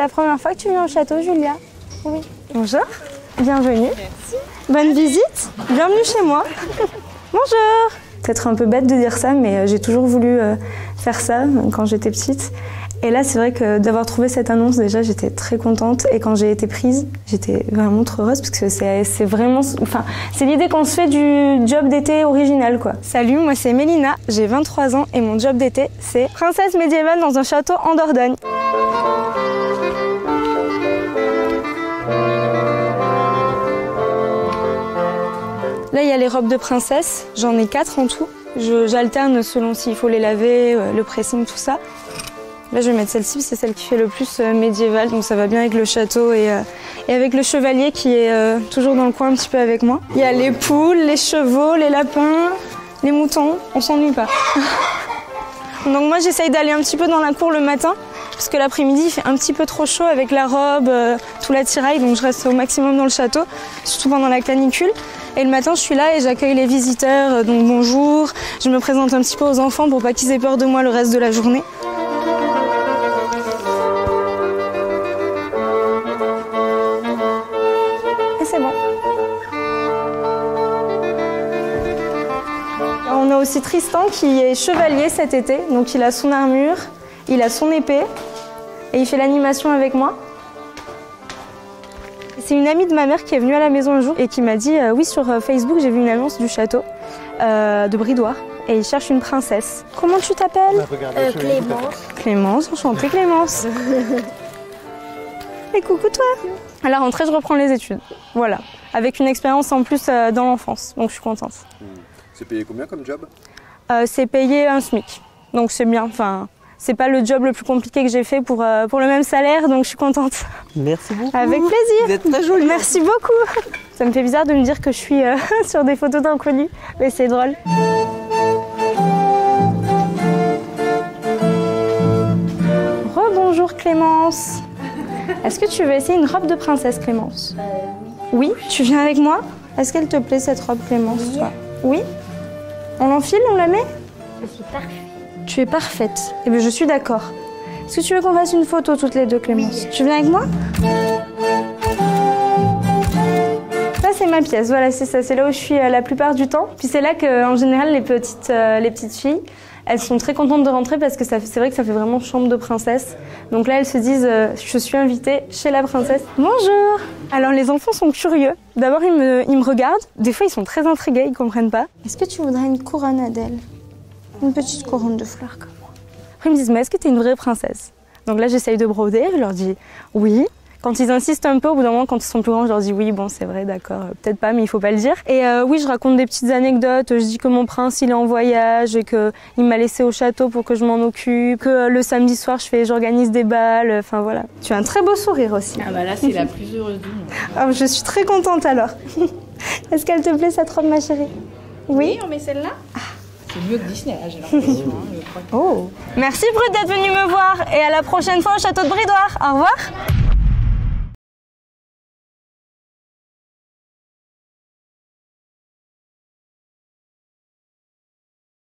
C'est la première fois que tu viens au château, Julia? Oui. Bonjour, bienvenue. Merci. Bonne visite, bienvenue chez moi. Bonjour. Peut-être un peu bête de dire ça, mais j'ai toujours voulu faire ça quand j'étais petite. Et là, c'est vrai que d'avoir trouvé cette annonce, déjà, j'étais très contente. Et quand j'ai été prise, j'étais vraiment trop heureuse parce que c'est vraiment... Enfin, c'est l'idée qu'on se fait du job d'été original, quoi. Salut, moi c'est Mélina, j'ai 23 ans et mon job d'été, c'est princesse médiévale dans un château en Dordogne. Là, il y a les robes de princesse, j'en ai 4 en tout. J'alterne selon s'il faut les laver, le pressing, tout ça. Là, je vais mettre celle-ci, c'est celle qui fait le plus médiéval, donc ça va bien avec le château et avec le chevalier qui est toujours dans le coin un petit peu avec moi. Il y a les poules, les chevaux, les lapins, les moutons, on s'ennuie pas. Donc moi, j'essaye d'aller un petit peu dans la cour le matin, parce que l'après-midi, il fait un petit peu trop chaud avec la robe, tout l'attirail, donc je reste au maximum dans le château, surtout pendant la canicule. Et le matin, je suis là et j'accueille les visiteurs, donc bonjour. Je me présente un petit peu aux enfants pour pas qu'ils aient peur de moi le reste de la journée. C'est bon. On a aussi Tristan qui est chevalier cet été, donc il a son armure, il a son épée et il fait l'animation avec moi. C'est une amie de ma mère qui est venue à la maison un jour et qui m'a dit oui, sur Facebook j'ai vu une annonce du château de Bridoire et il cherche une princesse. Comment tu t'appelles? Clémence. Clémence, enchantée Clémence. Et coucou toi. À la rentrée, je reprends les études. Voilà. Avec une expérience en plus dans l'enfance. Donc je suis contente. C'est payé combien comme job? C'est payé un SMIC. Donc c'est bien. Enfin, c'est pas le job le plus compliqué que j'ai fait pour le même salaire. Donc je suis contente. Merci beaucoup. Avec plaisir. Vous êtes très jolie. Merci beaucoup. Ça me fait bizarre de me dire que je suis sur des photos d'inconnus. Mais c'est drôle. Rebonjour Clémence. Est-ce que tu veux essayer une robe de princesse, Clémence? Oui. Oui, tu viens avec moi? Est-ce qu'elle te plaît cette robe, Clémence? Oui. Toi? Oui. On l'enfile, on la met? Je suis parfaite. Tu es parfaite. Eh bien, je suis d'accord. Est-ce que tu veux qu'on fasse une photo toutes les deux, Clémence? Oui. Tu viens avec moi? Ça, c'est ma pièce. Voilà, c'est ça. C'est là où je suis la plupart du temps. Puis c'est là qu'en général, les petites filles, elles sont très contentes de rentrer parce que c'est vrai que ça fait vraiment chambre de princesse. Donc là, elles se disent je suis invitée chez la princesse. Bonjour. Alors les enfants sont curieux. D'abord, ils me regardent. Des fois, ils sont très intrigués, ils comprennent pas. Est-ce que tu voudrais une couronne, Adèle? Une petite couronne de fleurs comme moi. Après, ils me disent mais est-ce que tu es une vraie princesse? Donc là, j'essaye de broder. Je leur dis oui. Quand ils insistent un peu, au bout d'un moment, quand ils sont plus grands, je leur dis oui, bon, c'est vrai, d'accord, peut-être pas, mais il faut pas le dire. Et oui, je raconte des petites anecdotes. Je dis que mon prince, il est en voyage et qu'il m'a laissé au château pour que je m'en occupe. Que le samedi soir, j'organise des balles. Enfin voilà. Tu as un très beau sourire aussi. Ah bah là, c'est la plus heureuse du monde. Oh, je suis très contente alors. Est-ce qu'elle te plaît cette robe, ma chérie? Oui. On met celle-là. C'est mieux que Disney, là, j'ai l'impression. Hein, je crois que... Oh. Merci Brut d'être venue me voir et à la prochaine fois au château de Bridoire. Au revoir.